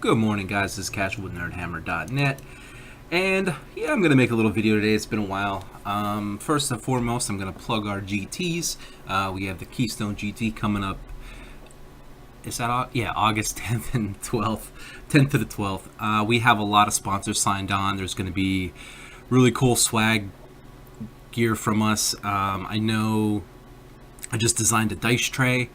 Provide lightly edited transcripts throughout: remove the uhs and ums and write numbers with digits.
Good morning, guys. This is Casual with NerdHammer.net. And yeah, I'm going to make a little video today. It's been a while. First and foremost, I'm going to plug our GTs. We have the Keystone GT coming up. Is that August 10th and 12th, 10th to the 12th. We have a lot of sponsors signed on. There's going to be really cool swag gear from us. I know I just designed a dice tray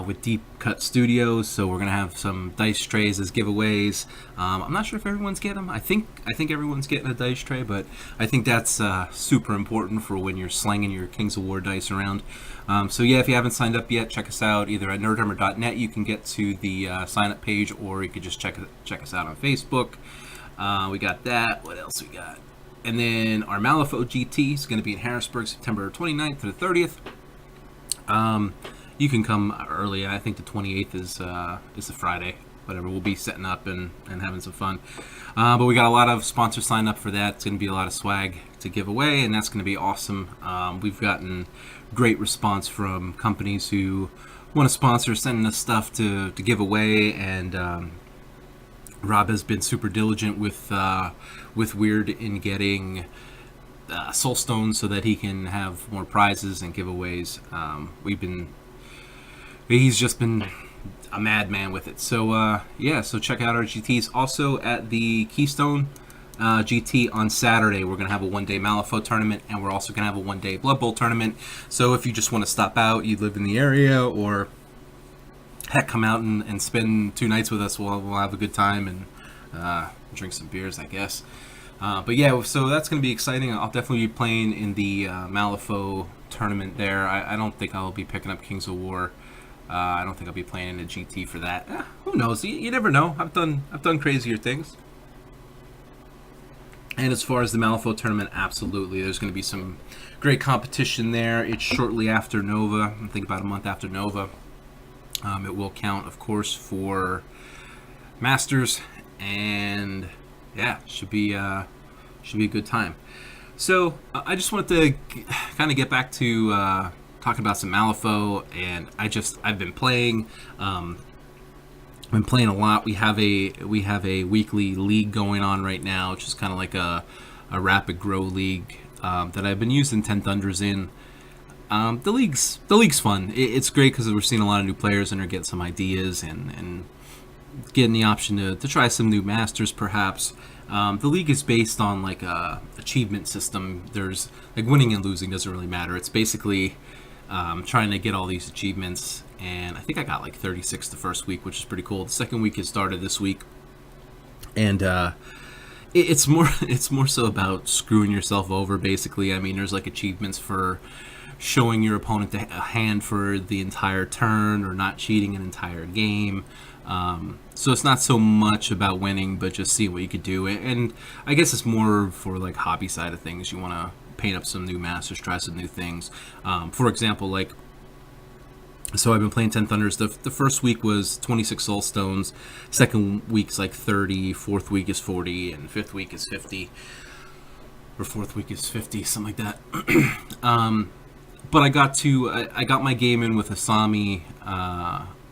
with Deep Cut Studios, so we're gonna have some dice trays as giveaways. I'm not sure if everyone's getting them. I think everyone's getting a dice tray, but I think that's super important for when you're slanging your Kings of War dice around. So yeah, if you haven't signed up yet, check us out either at nerdhammer.net. You can get to the sign up page, or you could just check us out on Facebook. We got that. What else we got? And then our Malifaux GT is going to be in Harrisburg, September 29th to the 30th. You can come early. I think the 28th is a Friday. Whatever, we'll be setting up and having some fun. But we got a lot of sponsors signed up for that. It's going to be a lot of swag to give away, and that's going to be awesome. We've gotten great response from companies who want to sponsor, sending us stuff to give away, and Rob has been super diligent with Weird in getting soul stones so that he can have more prizes and giveaways. He's just been a madman with it. So yeah, so check out our GTs. Also at the Keystone GT on Saturday, we're gonna have a one-day Malifaux tournament, and we're also gonna have a one-day Blood Bowl tournament. So if you just want to stop out, you live in the area, or heck, come out and spend 2 nights with us, we'll have a good time and drink some beers, I guess. But yeah, so that's going to be exciting. I'll definitely be playing in the Malifaux tournament there. I don't think I'll be picking up Kings of War. I don't think I'll be playing in a GT for that. Who knows? You never know. I've done crazier things. And as far as the Malifaux tournament, absolutely, there's going to be some great competition there. It's shortly after Nova. I think about a month after Nova. It will count, of course, for Masters, and yeah, should be a good time. So I just wanted to kind of get back to talking about some Malifaux, and I've been playing. I've been playing a lot. We have a weekly league going on right now, which is kind of like a rapid grow league that I've been using 10 Thunders in. The league's fun. It's great because we're seeing a lot of new players and are getting some ideas and getting the option to try some new masters, perhaps. The league is based on like a achievement system. There's like winning and losing doesn't really matter. It's basically trying to get all these achievements, and I think I got like 36 the first week, which is pretty cool. The second week has started this week, and it's more so about screwing yourself over, basically. I mean, there's like achievements for showing your opponent a hand for the entire turn, or not cheating an entire game. So it's not so much about winning, but just see what you could do. And I guess it's more for like hobby side of things. You want to paint up some new masters, try some new things. For example, so I've been playing 10 Thunders. The first week was 26 soul stones. Second week's like 30. Fourth week is 40, and fifth week is 50. Or fourth week is 50, something like that. But I got my game in with Asami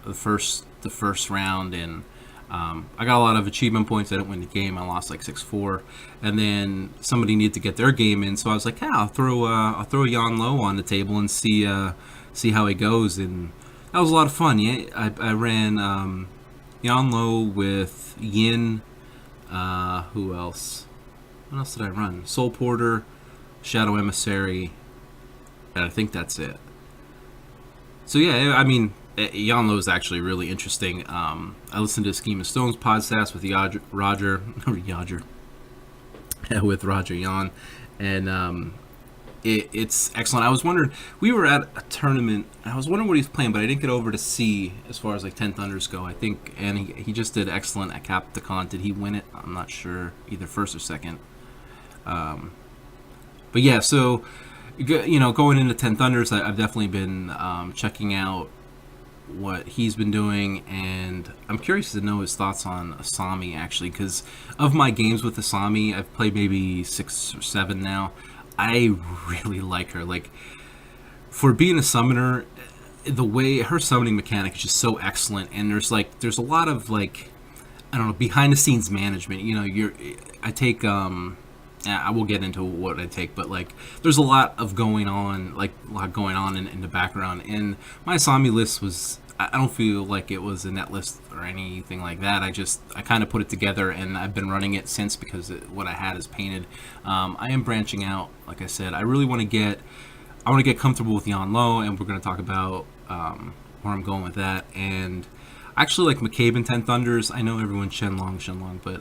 the first round, and I got a lot of achievement points. I didn't win the game. I lost like 6-4, and then somebody needed to get their game in, so I was like, yeah, I'll throw Yan Lo on the table and see how he goes, and that was a lot of fun. Yeah, I ran Yan Lo with Yin. Who else? What else did I run? Soul Porter, Shadow Emissary, and I think that's it. So yeah, I mean, Yan Lo is actually really interesting. I listened to Scheme of Stones podcast with with Roger Yan, and it's excellent. I was wondering, we were at a tournament, I was wondering what he's playing, but I didn't get over to see as far as like 10 Thunders go, I think, and he just did excellent at Capcom. Did he win it? I'm not sure, either first or second. But yeah, so going into 10 Thunders, I've definitely been checking out what he's been doing, and I'm curious to know his thoughts on Asami, actually, because of my games with Asami, I've played maybe 6 or 7 now. I really like her. Like, for being a summoner, the way her summoning mechanic is just so excellent, and there's a lot of like I don't know, behind the scenes management. I take I will get into what I take, but like there's a lot of going on, like a lot going on in the background. And my Asami list was, I don't feel like it was a net list or anything like that. I kind of put it together, and I've been running it since because what I had is painted. I am branching out, like I said. I really want to get comfortable with Yan Lo, and we're going to talk about where I'm going with that. And actually, like McCabe and Ten Thunders, I know everyone's Shenlong, but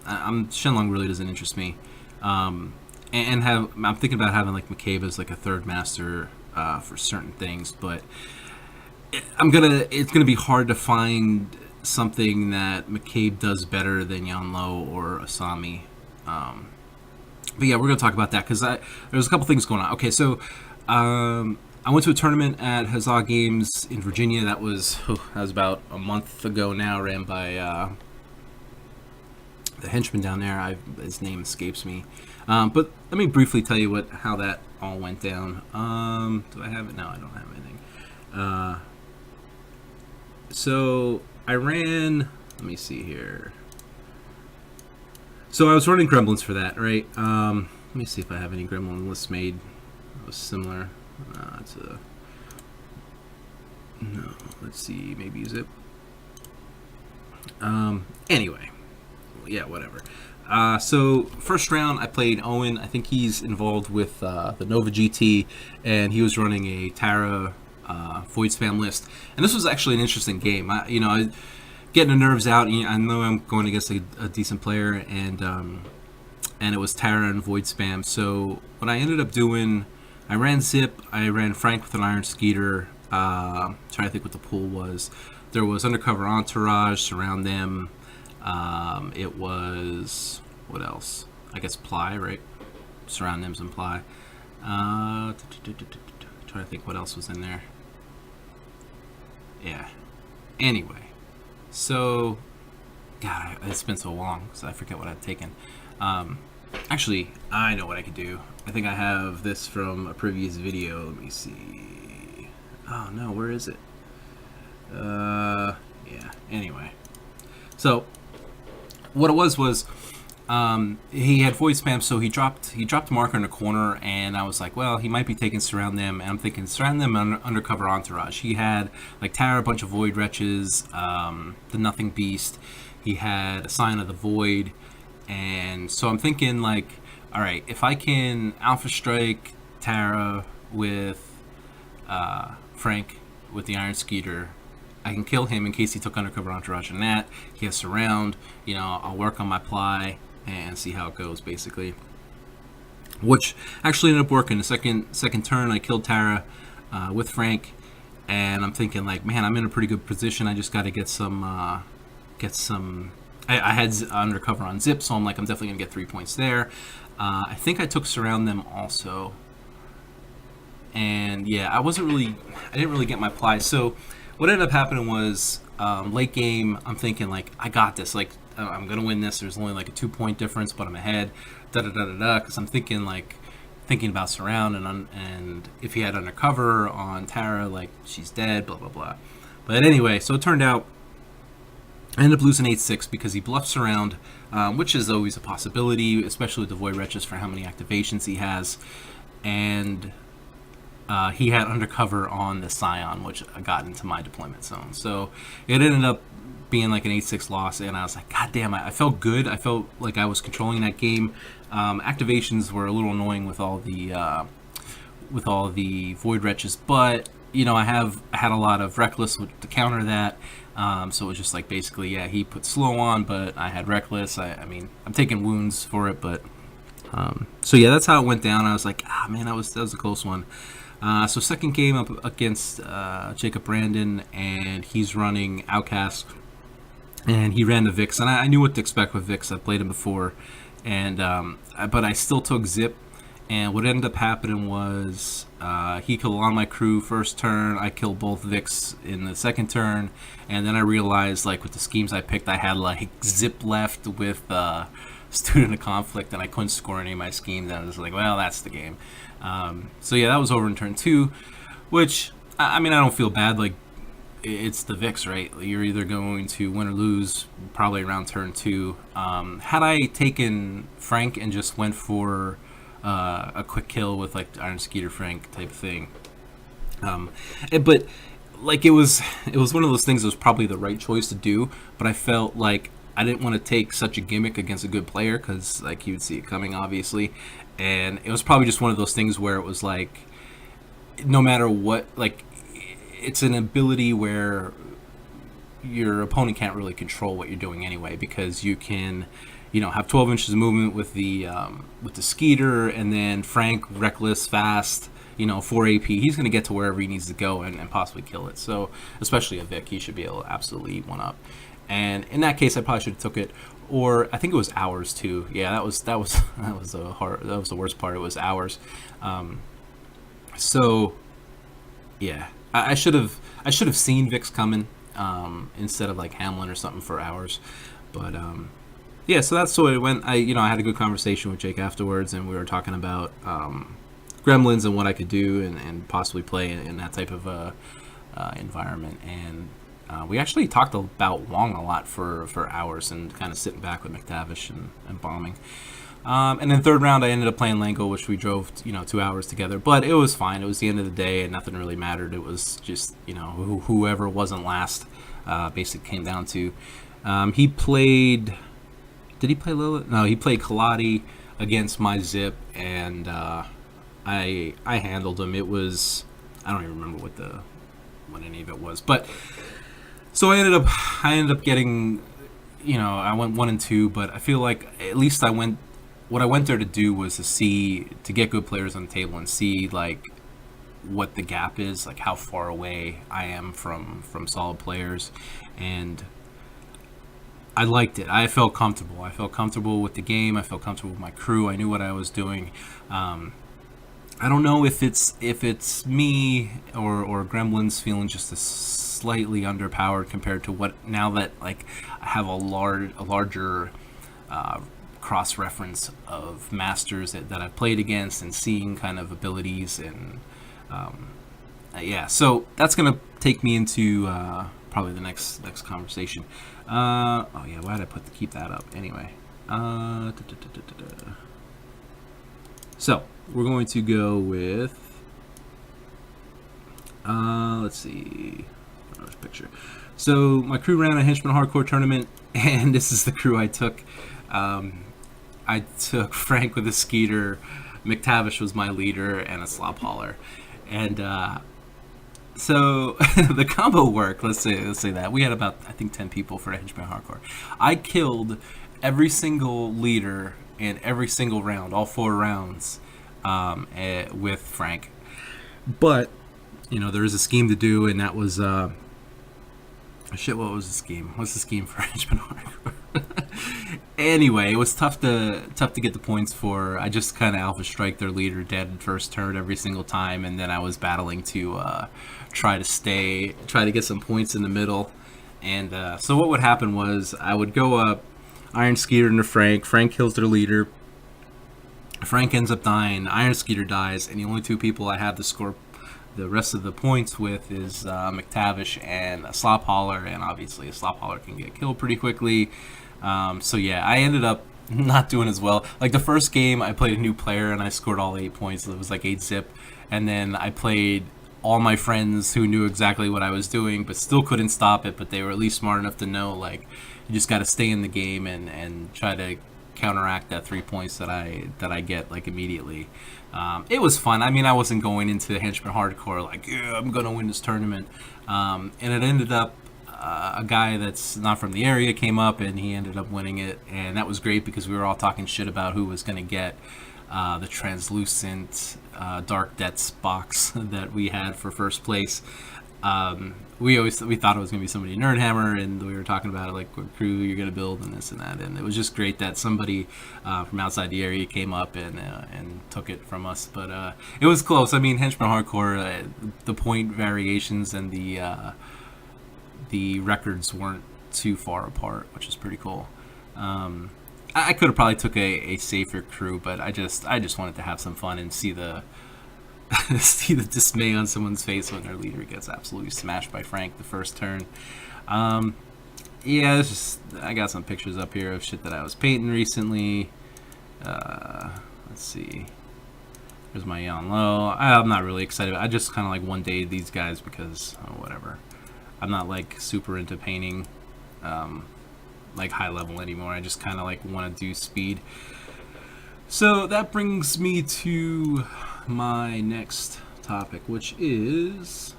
Shenlong really doesn't interest me. I'm thinking about having like McCabe as like a third master for certain things, but it's gonna be hard to find something that McCabe does better than Yan Lo or Asami. But yeah, we're gonna talk about that because there's a couple things going on. Okay, so I went to a tournament at Huzzah Games in Virginia. That was about a month ago now, ran by the henchman down there. His name escapes me. But let me briefly tell you how that all went down. Do I have it? No, I don't have anything. So I ran, let me see here. So I was running Gremlins for that, right? Let me see if I have any Gremlin lists made that was similar. No, let's see, maybe Zip. Anyway, yeah, whatever. So first round I played Owen. I think he's involved with the Nova GT, and he was running a Tara Void Spam list. And this was actually an interesting game. I getting the nerves out. I know I'm going against a decent player, and it was Tara and Void Spam. So what I ended up doing, I ran Zip, I ran Frank with an Iron Skeeter. Trying to think what the pool was. There was Undercover Entourage, Surround Them. It was, what else? I guess Ply, right? Surround Them's and Ply. Trying to think what else was in there. Yeah. Anyway, so God, it's been so long, so I forget what I've taken. Actually, I know what I could do. I think I have this from a previous video. Let me see. Oh no, where is it? Yeah. Anyway, so what it was he had Void Spam, so he dropped Marker in the corner, and I was like, well, he might be taking Surround Them, and I'm thinking Surround Them and Undercover Entourage. He had like Tara, a bunch of Void Wretches, the Nothing Beast. He had a Sign of the Void, and so I'm thinking like, all right, if I can Alpha Strike Tara with Frank with the Iron Skeeter, I can kill him in case he took Undercover Entourage and that. He has Surround. I'll work on my Ply and see how it goes, basically. Which actually ended up working. The second turn, I killed Tara with Frank, and I'm thinking like, man, I'm in a pretty good position. I just got to get some. I had Undercover on Zip, so I'm like, I'm definitely gonna get 3 points there. I think I took Surround Them also. And yeah, I didn't really get my Ply. So what ended up happening was late game, I'm thinking like, I got this, like I'm gonna win this. There's only like a 2-point difference, but I'm ahead. Because I'm thinking about Surround, and if he had Undercover on Tara, like she's dead, blah blah blah. But anyway, so it turned out I ended up losing 8-6 because he bluffed Surround, which is always a possibility, especially with the Void Wretches for how many activations he has, and he had Undercover on the Scion, which got into my deployment zone. So it ended up being like an 8-6 loss, and I was like, God damn, I felt good. I felt like I was controlling that game. Activations were a little annoying with all the Void Wretches, but I had a lot of Reckless to counter that. So it was just like basically, yeah, he put Slow on, but I had Reckless. I mean, I'm taking wounds for it, but so yeah, that's how it went down. I was like, man, that was a close one. So second game up against Jacob Brandon, and he's running Outcast, and he ran the Vix, and I knew what to expect with Vix. I've played him before, and but I still took Zip, and what ended up happening was he killed on my crew first turn, I killed both Vix in the second turn, and then I realized like with the schemes I picked, I had like Zip left with Student of Conflict, and I couldn't score any of my schemes, and I was like, well, that's the game. So yeah, that was over in turn 2, which I mean, I don't feel bad. Like it's the VIX, right? You're either going to win or lose, probably around turn 2. Had I taken Frank and just went for a quick kill with like Iron Skeeter Frank type thing, but like it was one of those things that was probably the right choice to do, but I felt like I didn't want to take such a gimmick against a good player because like you would see it coming, obviously, and it was probably just one of those things where it was like, no matter what, like it's an ability where your opponent can't really control what you're doing anyway, because you can, have 12 inches of movement with the Skeeter, and then Frank reckless, fast, 4 AP. He's going to get to wherever he needs to go and possibly kill it. So especially a Vic, he should be able to absolutely eat one up. And in that case, I probably should have took it, or I think it was hours too. Yeah, that was that was the worst part. It was hours. So yeah, I should have seen Vix coming instead of like Hamlin or something for hours. But yeah, so that's the way it went. I had a good conversation with Jake afterwards, and we were talking about Gremlins and what I could do and possibly play in that type of environment. And we actually talked about Wong a lot for hours and kind of sitting back with McTavish and bombing. And then third round, I ended up playing Lango, which we drove 2 hours together. But it was fine. It was the end of the day, and nothing really mattered. It was just whoever wasn't last basically came down to. He played. Did he play Lilith? No, he played Kaladi against my Zip, and I handled him. It was, I don't even remember what any of it was, but so I ended up getting, I went 1 and 2, but I feel like at least what I went there to do was to get good players on the table and see like what the gap is, like how far away I am from solid players, and I liked it. I felt comfortable. I felt comfortable with the game. I felt comfortable with my crew. I knew what I was doing. I don't know if it's me or Gremlins feeling just slightly underpowered compared to what, now that like I have a larger cross reference of masters that I've played against and seeing kind of abilities, and yeah, so that's gonna take me into probably the next conversation. Oh yeah, why did I keep that up anyway? So we're going to go with let's see, picture. So my crew ran a Henchman Hardcore tournament, and this is the crew I took. I took Frank with a Skeeter, McTavish was my leader, and a Slop Hauler. And so the combo worked, let's say that. We had about, I think, 10 people for a Henchman Hardcore. I killed every single leader in every single round, all 4 rounds, with Frank. But, there is a scheme to do, and that was... what was the scheme? What's the scheme for Henchman Hardcore? Anyway, it was tough to get the points for. I just kind of alpha strike their leader dead first turn every single time, and then I was battling to try to get some points in the middle. And so what would happen was I would go up, Iron Skeeter into Frank. Frank kills their leader. Frank ends up dying. Iron Skeeter dies, and the only 2 people I have to score the rest of the points with is McTavish and a Slop Hauler, and obviously a Slop Hauler can get killed pretty quickly. So yeah, I ended up not doing as well. Like the first game, I played a new player and I scored all 8 points. It was like 8 zip, and then I played all my friends who knew exactly what I was doing, but still couldn't stop it. But they were at least smart enough to know, like, you just got to stay in the game and try to counteract that 3 points that I get like immediately. It was fun. I mean, I wasn't going into Henchman Hardcore like, yeah, I'm gonna win this tournament. And it ended up a guy that's not from the area came up and he ended up winning it, and that was great because we were all talking shit about who was gonna get the translucent Dark Debts box that we had for first place. We thought it was going to be somebody in Nerdhammer, and we were talking about it, like what crew you're going to build and this and that, and it was just great that somebody from outside the area came up and took it from us. But it was close. I mean, Henchman Hardcore, the point variations and the records weren't too far apart, which is pretty cool. I could have probably took a safer crew, but I just wanted to have some fun and see the see the dismay on someone's face when their leader gets absolutely smashed by Frank the first turn. Yeah, I got some pictures up here of shit that I was painting recently. Let's see. There's my Yan Lo. I'm not really excited. I just kind of like one day these guys because whatever. I'm not like super into painting like high level anymore. I just kind of like want to do speed. So that brings me to my next topic, which is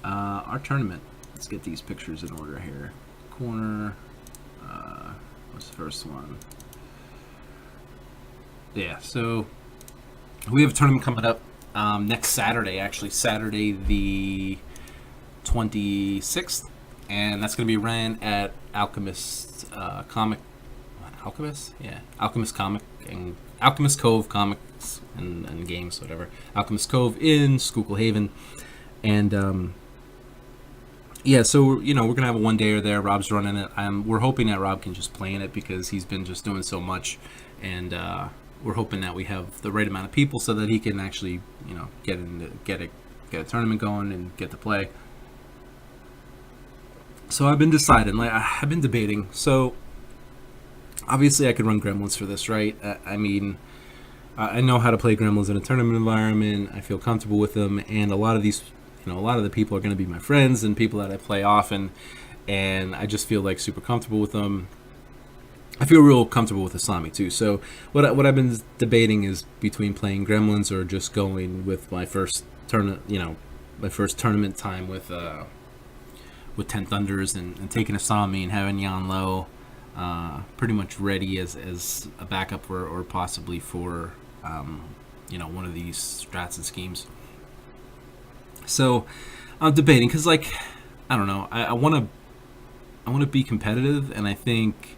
our tournament. Let's get these pictures in order here. Corner. What's the first one? Yeah, so we have a tournament coming up next Saturday, actually, Saturday the 26th, and that's going to be ran at Alchemist Comic. Alchemist? Yeah, Alchemist Comic and Alchemist Cove Comics and Games, whatever. Alchemist Cove in Schuylkill Haven, and yeah, so we're gonna have a one dayer there. Rob's running it. We're hoping that Rob can just play in it because he's been just doing so much, and we're hoping that we have the right amount of people so that he can actually get a tournament going and get to play. So I've been deciding, I've been debating. So obviously I could run Gremlins for this, right? I mean, I know how to play Gremlins in a tournament environment. I feel comfortable with them, and a lot of these, a lot of the people are going to be my friends and people that I play often, and I just feel like super comfortable with them. I feel real comfortable with Asami too. So what I've been debating is between playing Gremlins or just going with my first tournament time with 10 Thunders and taking Asami and having Yan Lo pretty much ready as a backup or possibly for one of these strats and schemes. So I'm debating because I don't know, I want to be competitive, and I think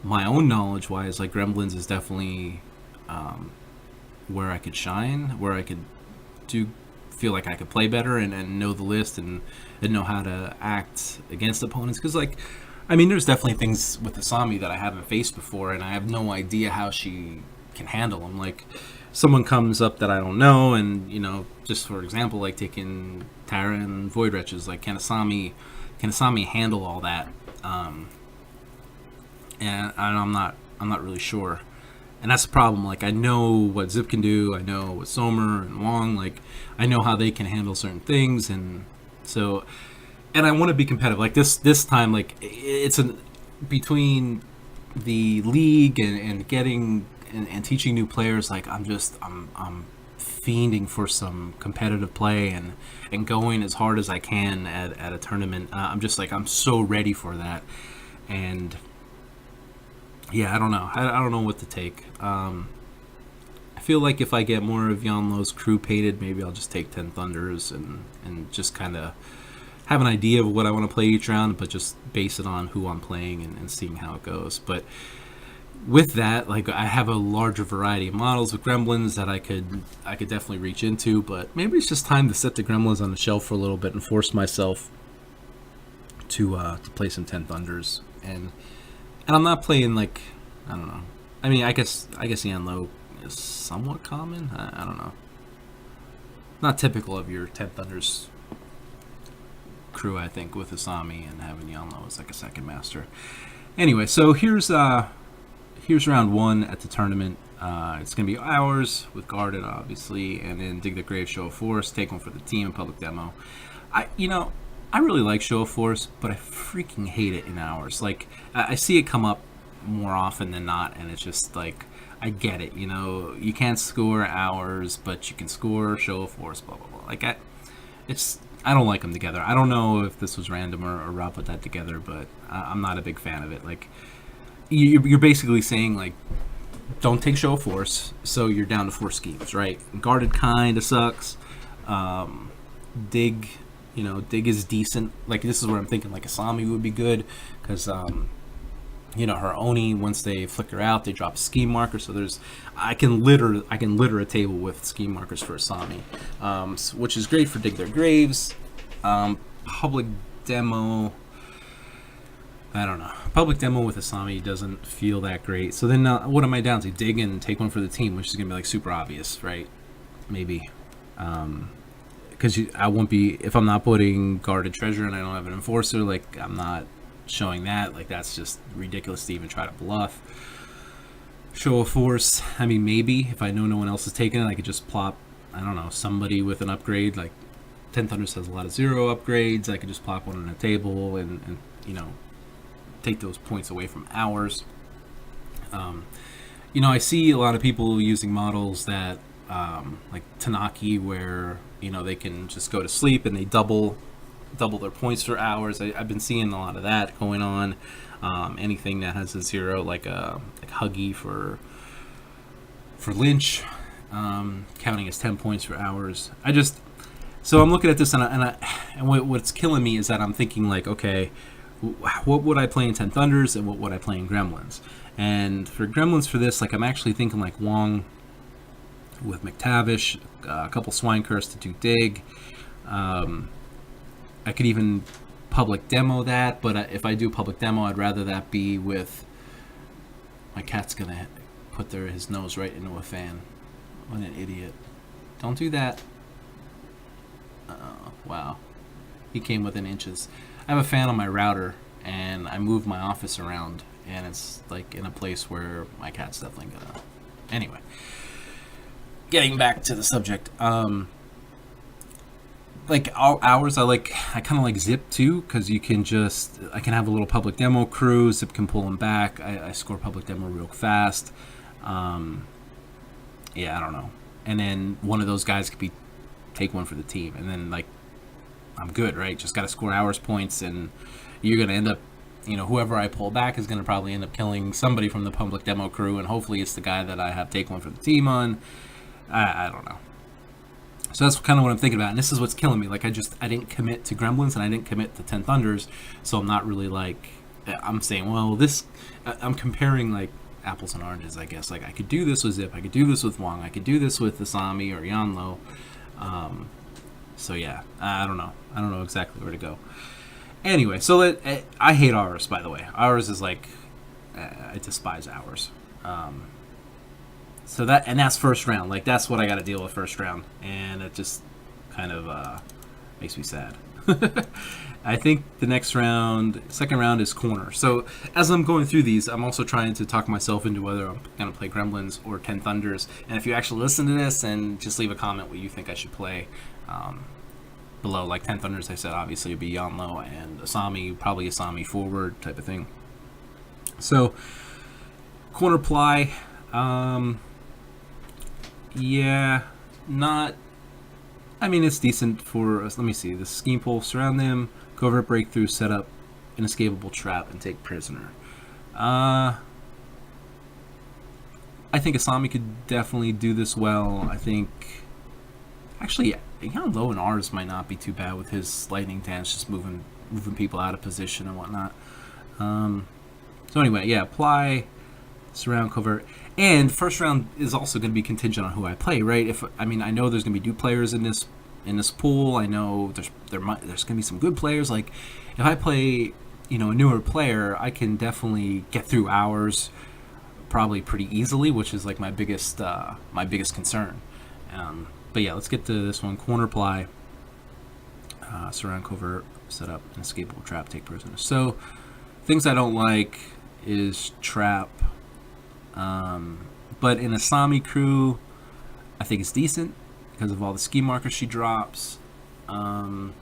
my own knowledge wise, like Gremlins is definitely where I could shine, where I could feel like I could play better and know the list and know how to act against opponents. Because there's definitely things with Asami that I haven't faced before, and I have no idea how she can handle them. Like someone comes up that I don't know, and just for example, like taking Tara and Void Wretches, like can Asami handle all that? And I'm not really sure, and that's the problem. Like I know what Zip can do, I know what Somer and Wong, like I know how they can handle certain things, and I want to be competitive. Like this time, like it's between the league and getting and teaching new players. Like I'm fiending for some competitive play and going as hard as I can at a tournament. I'm so ready for that, and yeah, I don't know. I don't know what to take. I feel like if I get more of Yan Lo's crew painted, maybe I'll just take 10 Thunders and just kind of have an idea of what I want to play each round, but just base it on who I'm playing and seeing how it goes. But with that, like I have a larger variety of models with Gremlins that I could definitely reach into, but maybe it's just time to set the Gremlins on the shelf for a little bit and force myself to play some 10 Thunders. And I'm not playing I don't know. I guess Yan Lo is somewhat common. I don't know. Not typical of your 10 Thunders crew, I think, with Asami and having Yan Lo as like a second master. Anyway, so here's round one at the tournament. It's gonna be hours with Guarded, obviously, and then Dig the Grave, Show of Force, take one for the team, and public demo. I really like Show of Force, but I freaking hate it in hours. Like, I see it come up more often than not, and it's just like, I get it, you can't score hours, but you can score Show of Force, blah, blah, blah. Like, I don't like them together. I don't know if this was random or Rob put that together, but I'm not a big fan of it. Like, you're basically saying, like, don't take Show of Force, so you're down to 4 schemes, right? Guarded kind of sucks. Dig is decent. Like, this is where I'm thinking, like, Asami would be good, because, her Oni, once they flicker out, they drop a scheme marker, so I can litter a table with scheme markers for Asami, which is great for Dig Their Graves. Public demo, I don't know. Public demo with Asami doesn't feel that great. So then what am I down to? Dig and take one for the team, which is going to be, like, super obvious, right? Maybe. Because I won't be, if I'm not putting guarded treasure and I don't have an enforcer, like I'm not showing that. Like that's just ridiculous to even try to bluff. Show of force. I mean, maybe if I know no one else is taking it, I could just plop, I don't know, somebody with an upgrade. Like 10 Thunders has a lot of 0 upgrades. I could just plop one on a table and you know, take those points away from ours. You know, I see a lot of people using models that like Tanaki, where you know they can just go to sleep and they double their points for hours. I've been seeing a lot of that going on. Anything that has a 0, like Huggy for Lynch, counting as 10 points for hours. So I'm looking at this and what's killing me is that I'm thinking like, okay, what would I play in 10 Thunders and what would I play in Gremlins? And for Gremlins for this, like I'm actually thinking like Wong with McTavish, a couple Swine Curse to do dig. I could even public demo that, but if I do public demo, I'd rather that be with... My cat's gonna put his nose right into a fan. What an idiot. Don't do that. Wow. He came within inches. I have a fan on my router, and I moved my office around, and it's like in a place where my cat's definitely gonna... Anyway. Getting back to the subject. Like hours, I kind of like Zip too, because I can have a little public demo crew. Zip can pull them back. I score public demo real fast. Yeah, I don't know. And then one of those guys could take one for the team, and then like I'm good, right? Just got to score hours points, and you're gonna end up, you know, whoever I pull back is gonna probably end up killing somebody from the public demo crew, and hopefully it's the guy that I have take one for the team on. I don't know. So that's kind of what I'm thinking about, and this is what's killing me. Like I didn't commit to Gremlins, and I didn't commit to 10 Thunders, so I'm not really like, I'm saying, well, I'm comparing like apples and oranges, I guess. Like I could do this with Zip, I could do this with Wong, I could do this with Asami or Yanlo. So yeah, I don't know exactly where to go. Anyway, so I hate ours, by the way. Ours is like, I despise ours. So that's first round. Like that's what I got to deal with first round, and it just kind of makes me sad. I think the second round is corner. So as I'm going through these, I'm also trying to talk myself into whether I'm going to play Gremlins or 10 Thunders. And if you actually listen to this, and just leave a comment what you think I should play below. Like 10 Thunders, I said obviously it'd be Yanlo and Asami, probably Asami forward type of thing. So corner ply. Yeah, not... I mean, it's decent for... Let me see. The scheme pull, surround them, covert breakthrough, set up an escapable trap, and take prisoner. I think Asami could definitely do this well. I think... Actually, Low and ours might not be too bad with his lightning dance, just moving people out of position and whatnot. So anyway, yeah, apply, surround, covert. And first round is also going to be contingent on who I play, right? I know there's going to be new players in this pool. I know there's going to be some good players. Like if I play, you know, a newer player, I can definitely get through hours probably pretty easily, which is like my biggest concern. But yeah, let's get to this one. Corner ply, surround, covert, set up an escapable trap, take prisoner. So things I don't like is trap. But in Asami crew, I think it's decent because of all the ski markers she drops. What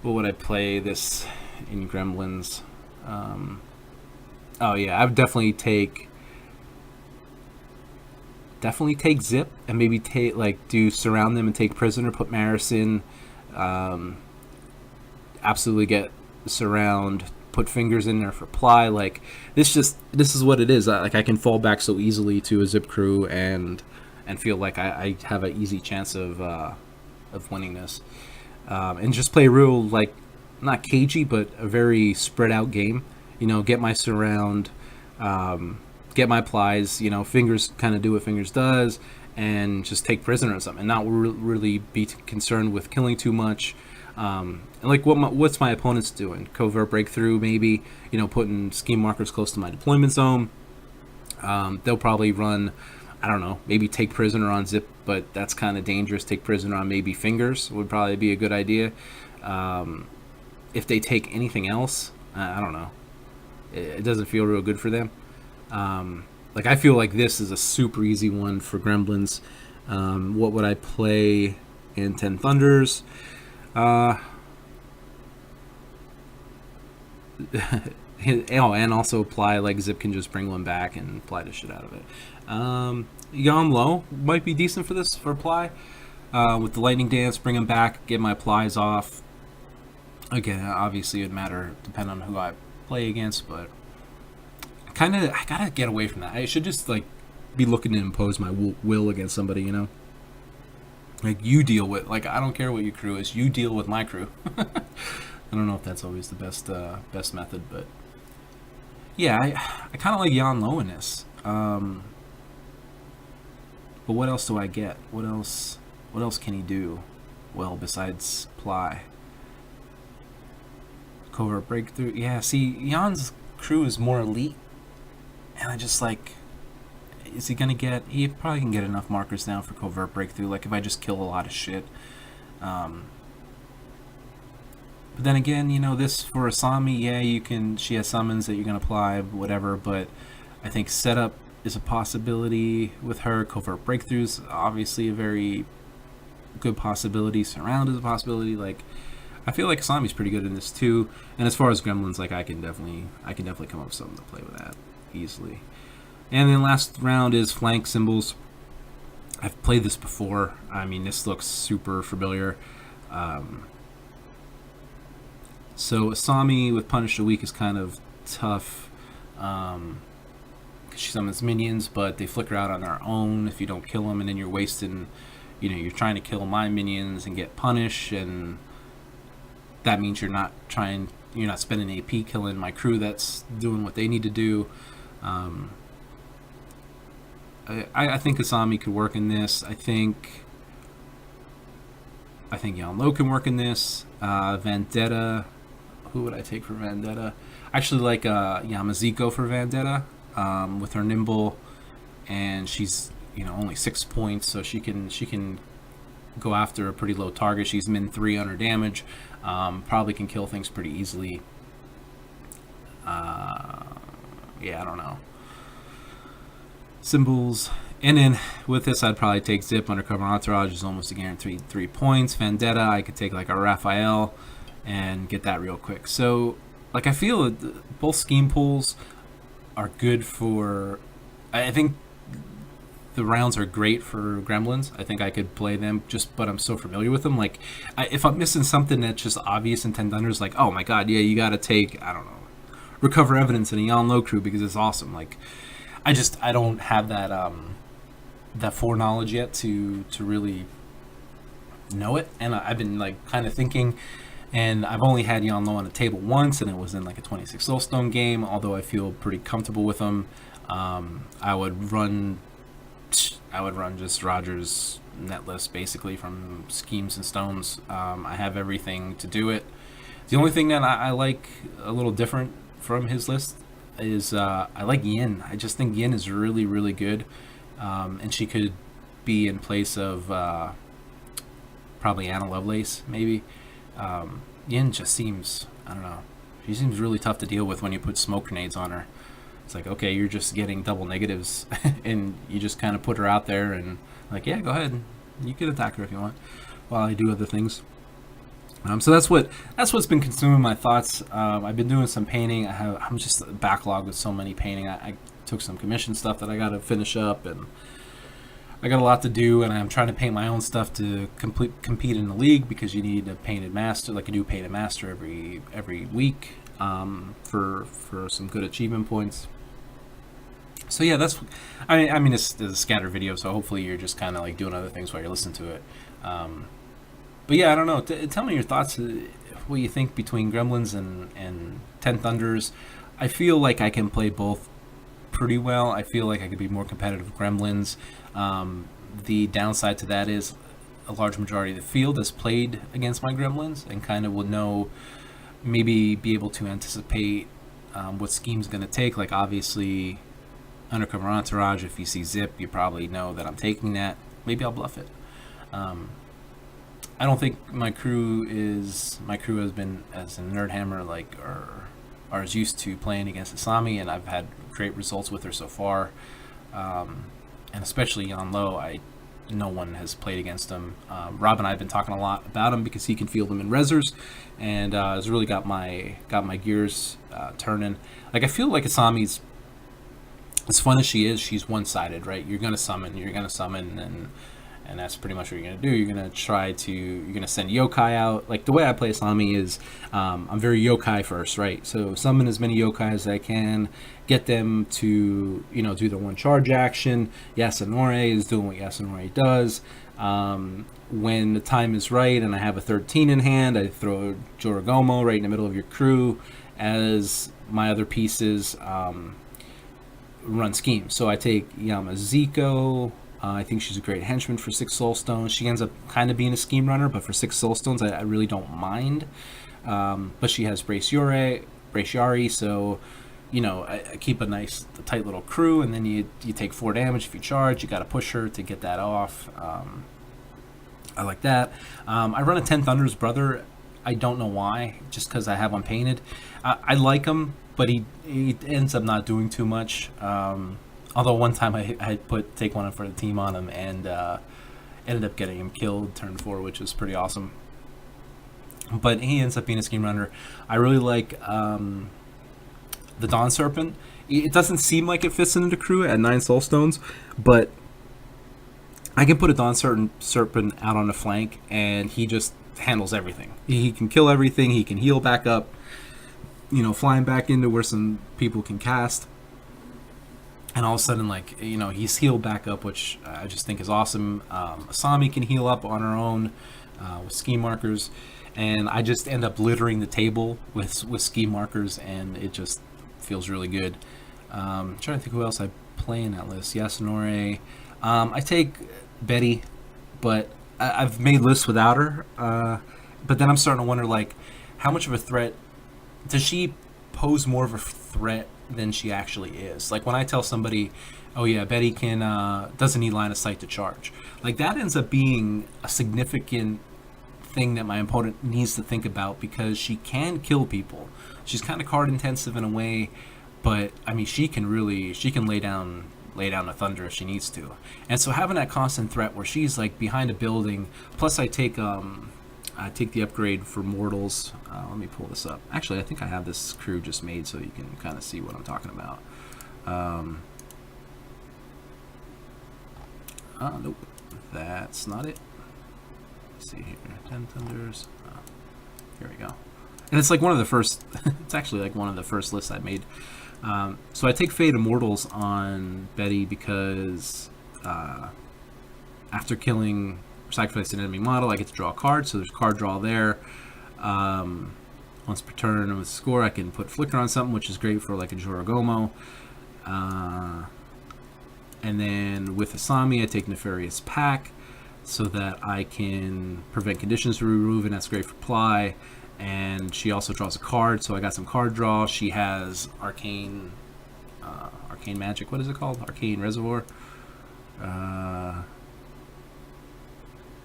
would I play this in Gremlins? Oh yeah, I would definitely take Zip, and maybe do surround them and take prisoner, put Maris in, absolutely get surround, put fingers in there for ply. Like this is what it is. I can fall back so easily to a Zip crew and feel like I have an easy chance of winning this, and just play real, like, not cagey but a very spread out game. You know, get my surround, get my plies, you know, fingers kind of do what fingers does, and just take prisoner or something, and not really be concerned with killing too much. And like what's my opponent's doing? Covert breakthrough, maybe, you know, putting scheme markers close to my deployment zone. They'll probably run I don't know, maybe take prisoner on Zip, but that's kind of dangerous. Take prisoner on maybe Fingers would probably be a good idea. If they take anything else, I don't know. It doesn't feel real good for them. Like, I feel like this is a super easy one for Gremlins. What would I play in 10 Thunders? And also apply, like, Zip can just bring one back and apply the shit out of it. Yon Low might be decent for this, for apply. With the Lightning Dance, bring him back, get my applies off. Again, obviously it would matter depending on who I play against, but I gotta get away from that. I should just, like, be looking to impose my will against somebody, you know? Like, you deal with, like, I don't care what your crew is, you deal with my crew. I don't know if that's always the best method, but yeah, I kind of like Yon Low in this. But what else do I get? What else can he do well besides Ply? Covert Breakthrough. Yeah, see, Yon's crew is more elite, and I just, like, is he gonna get? He probably can get enough markers down for Covert Breakthrough. Like, if I just kill a lot of shit. But then again, you know, this for Asami, yeah, you can. She has summons that you can apply, whatever. But I think setup is a possibility with her. Covert Breakthroughs, obviously a very good possibility. Surround is a possibility. Like, I feel like Asami's pretty good in this too. And as far as Gremlins, like, I can definitely come up with something to play with that easily. And then last round is Flank Symbols. I've played this before. I mean, this looks super familiar. So Asami with Punish the Weak is kind of tough. She summons minions, but they flicker out on their own if you don't kill them, and then you're wasting, you know, you're trying to kill my minions and get punish, and that means you're not spending AP killing my crew that's doing what they need to do. I think Asami could work in this. I think Yon Low can work in this. Vendetta. Who would I take for Vendetta? I actually like Yamaziko for Vendetta. With her nimble, and she's, you know, only 6 points, so she can go after a pretty low target. She's min 3 on her damage. Probably can kill things pretty easily. Yeah, I don't know. Symbols. And then with this, I'd probably take Zip. Undercover Entourage is almost a guaranteed 3 points. Vendetta, I could take like a Raphael and get that real quick. So, like, I feel both scheme pools are good for. I think the rounds are great for Gremlins. I think I could play them but I'm so familiar with them. Like, if I'm missing something that's just obvious in 10 Thunders, like, oh my god, yeah, you got to take, I don't know, Recover Evidence in a Yon Low crew because it's awesome. Like, I don't have that foreknowledge yet to really know it, and I've been, like, kind of thinking, and I've only had Yon Low on the table once, and it was in like a 26 Soulstone game. Although I feel pretty comfortable with them, I would run just Roger's net list basically from schemes and stones. I have everything to do it. The only thing that I like a little different from his list is I like Yin. I just think Yin is really, really good, and she could be in place of probably Anna Lovelace, maybe. Yin just seems, I don't know, she seems really tough to deal with when you put smoke grenades on her. It's like, okay, you're just getting double negatives, and you just kind of put her out there, and like, yeah, go ahead, you can attack her if you want, while I do other things. So that's what's been consuming my thoughts. I've been doing some painting. I'm just backlogged with so many painting. I took some commission stuff that I got to finish up, and I got a lot to do, and I'm trying to paint my own stuff to compete in the league, because you need a painted master, like you do painted master every week, for some good achievement points. So yeah, I mean it's a scattered video, so hopefully you're just kind of like doing other things while you're listening to it. But yeah, I don't know. Tell me your thoughts. What you think between Gremlins and 10 Thunders. I feel like I can play both pretty well. I feel like I could be more competitive with Gremlins. The downside to that is a large majority of the field has played against my Gremlins and kind of will know, maybe be able to anticipate what scheme's going to take. Like, obviously, Undercover Entourage. If you see Zip, you probably know that I'm taking that. Maybe I'll bluff it. I don't think my crew has been as a Nerdhammer like or is used to playing against Asami, and I've had great results with her so far. And especially on low, no one has played against him. Rob and I have been talking a lot about him because he can field them in rezzers, and has really got my gears turning. Like, I feel like Asami's, as fun as she is, she's one-sided, right? You're gonna summon, and that's pretty much what you're gonna do. You're gonna send yokai out. Like, the way I play Asami is, I'm very yokai first, right? So summon as many yokai as I can, get them to, do their one charge action. Yasunori is doing what Yasunori does. When the time is right and I have a 13 in hand, I throw Jorogomo right in the middle of your crew as my other pieces run schemes. So I take Yamaziko. I think she's a great henchman for 6 soul stones. She ends up kind of being a scheme runner, but for 6 soul stones, I really don't mind. But she has Braciari, so I keep a tight little crew, and then you take 4 damage if you charge. You got to push her to get that off. I like that. I run a 10 Thunder's Brother. I don't know why, just because I have unpainted. I like him, but he ends up not doing too much. Although one time I take one for the team on him and ended up getting him killed turn 4, which was pretty awesome. But he ends up being a scheme runner. I really like the Dawn Serpent. It doesn't seem like it fits into the crew at 9 soul stones, but I can put a Dawn Serpent out on the flank, and he just handles everything. He can kill everything. He can heal back up. Flying back into where some people can cast. And all of a sudden, he's healed back up, which I just think is awesome. Asami can heal up on her own with ski markers. And I just end up littering the table with ski markers, and it just feels really good. I'm trying to think who else I play in that list. Yasunori. I take Betty, but I've made lists without her. But then I'm starting to wonder, how much of a threat does she pose? More of a threat than she actually is. Like, when I tell somebody, oh yeah, Betty doesn't need line of sight to charge, that ends up being a significant thing that my opponent needs to think about, because she can kill people. She's kind of card intensive in a way, but I mean, she can lay down the thunder if she needs to. And so having that constant threat where she's behind a building, plus I take the upgrade for mortals. Let me pull this up. Actually, I think I have this crew just made so you can kind of see what I'm talking about. Nope, that's not it. Let's see here. 10 Thunders. Here we go. And it's one of the first. It's actually one of the first lists I made. So I take Fate Immortals on Betty because after killing or sacrificing an enemy model, I get to draw a card. So there's card draw there. Once per turn with score, I can put Flicker on something, which is great for a Jorogomo. And then with Asami, I take Nefarious Pack so that I can prevent conditions from removing. That's great for Ply. And she also draws a card, so I got some card draw. She has Arcane Magic. What is it called? Arcane Reservoir?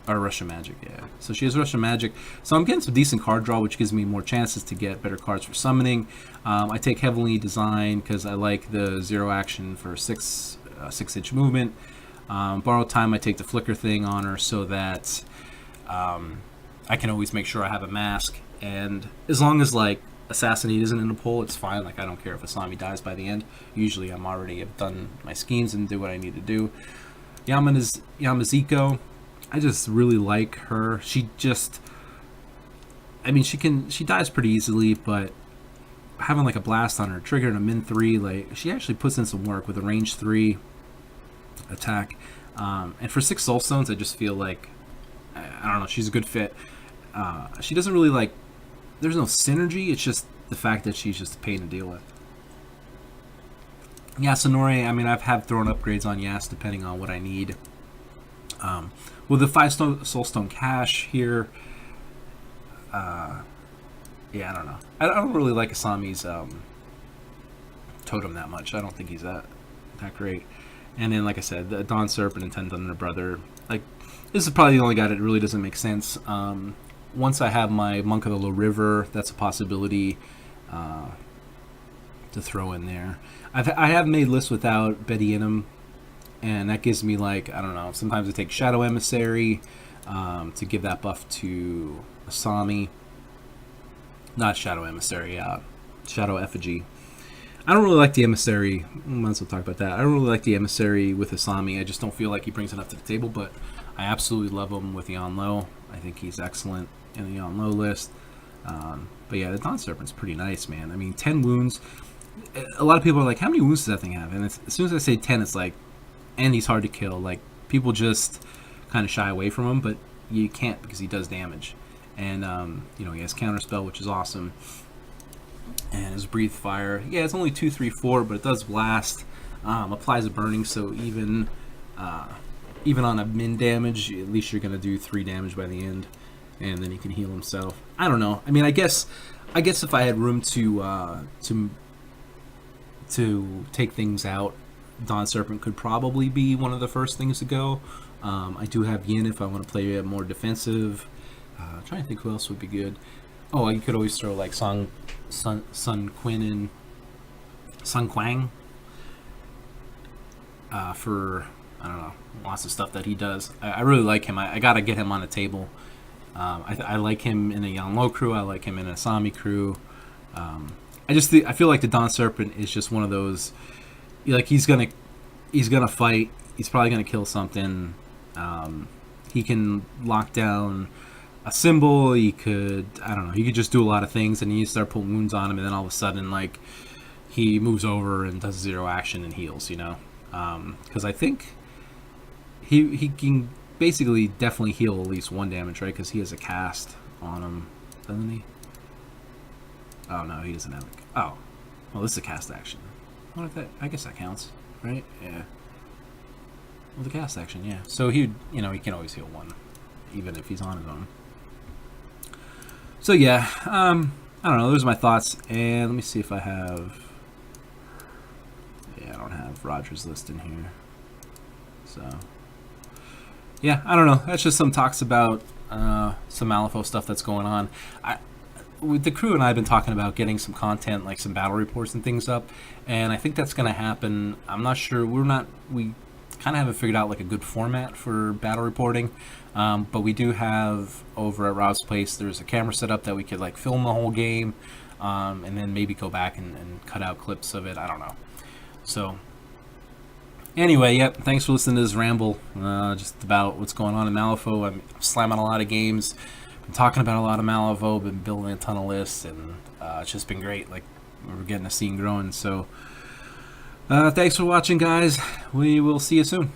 Or Russian Magic, yeah. So she has Russian Magic. So I'm getting some decent card draw, which gives me more chances to get better cards for summoning. I take Heavenly Design because I like the 0 action for 6-inch movement. Borrowed Time, I take the Flicker thing on her so that I can always make sure I have a mask. And as long as Assassinate isn't in the pool, it's fine. I don't care if Asami dies by the end. Usually I'm already have done my schemes and do what I need to do. Yamaziko. I just really like her. She dies pretty easily, but having a blast on her, trigger and a min 3, she actually puts in some work with a range 3 attack. And for 6 soul stones, I just feel I don't know, she's a good fit. She doesn't really there's no synergy, it's just the fact that she's just a pain to deal with. Yasunori, I mean, I've had thrown upgrades on Yas depending on what I need. With the 5 Soulstone Cache here, yeah, I don't know. I don't really like Asami's totem that much. I don't think he's that that great. And then, like I said, the Dawn Serpent and Ten Thunder Brother. Like, this is probably the only guy that really doesn't make sense. Once I have my Monk of the Low River, that's a possibility to throw in there. I have made lists without Betty Ingham, and that gives me, like, I don't know, sometimes I take Shadow Emissary to give that buff to Asami. Not Shadow Emissary, Shadow Effigy. I don't really like the Emissary. Might as well talk about that. I don't really like the Emissary with Asami. I just don't feel like he brings enough to the table, but I absolutely love him with Yon Lo. I think he's excellent in the Yon Lo list. But yeah, the Dawn Serpent's pretty nice, man. I mean, 10 wounds. A lot of people are like, how many wounds does that thing have? And as soon as I say 10, it's like, and he's hard to kill. Like, people just kind of shy away from him, but you can't because he does damage. And, he has Counterspell, which is awesome. And his Breathe Fire. Yeah, it's only 2, 3, 4, but it does blast. Applies a burning, so even on a min damage, at least you're going to do 3 damage by the end. And then he can heal himself. I don't know. I mean, I guess if I had room to take things out, Dawn Serpent could probably be one of the first things to go. I do have Yin if I want to play more defensive. Trying to think who else would be good. Oh, you could always throw like Sun Quinn and Sun Quang for, I don't know, lots of stuff that he does. I really like him. I gotta get him on the table. I like him in a Yon Lo crew. I like him in a Asami crew. I feel like the Dawn Serpent is just one of those. Like he's gonna fight. He's probably gonna kill something. He can lock down a symbol. He could, I don't know. He could just do a lot of things, and you start pulling wounds on him, and then all of a sudden, like he moves over and does 0 action and heals. Because I think he can basically definitely heal at least 1 damage, right? Because he has a cast on him, doesn't he? Oh no, he doesn't have it. Oh, well, this is a cast action. What if that? I guess that counts, right? Yeah. Well, the cast action, yeah. So he can always heal 1, even if he's on his own. So yeah, I don't know. Those are my thoughts, and let me see if I have. Yeah, I don't have Roger's list in here. So yeah, I don't know. That's just some talks about some Malifaux stuff that's going on. With the crew and I have been talking about getting some content, like some battle reports and things up, and I think that's going to happen. I'm not sure. We kind of haven't figured out like a good format for battle reporting, but we do have over at Rob's place, there's a camera set up that we could like film the whole game, and then maybe go back and cut out clips of it. I don't know. So anyway, yep, thanks for listening to this ramble, just about what's going on in Malifaux. I'm slamming a lot of games. Been talking about a lot of Malifaux, been building a ton of lists, and it's just been great. Like, we're getting a scene growing. So, thanks for watching, guys. We will see you soon.